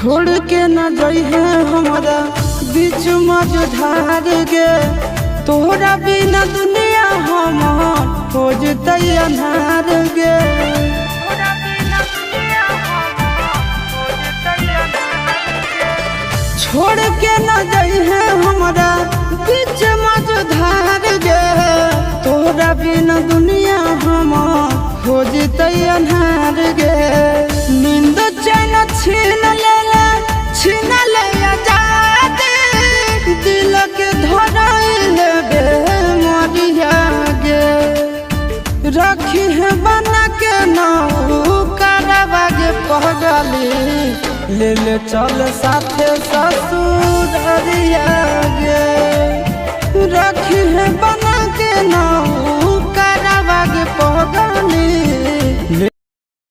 छोड़ के न जइहे हमरा बीच मझधार गे। तोहरा बिना दुनिया हमार हो जतै अन्हार गे। छोड़ के न जइहे हमरा बीच मझधार गे। तोहरा बिना दुनिया हमार हो जतै अन्हार गे। नींद चैन छीन ले आजादी, दिल के धराइल बे मरिया गे। रखी है बना के नाऊ करवा गे पगली, ले ले चल साथे ससुर गे। रखी है बना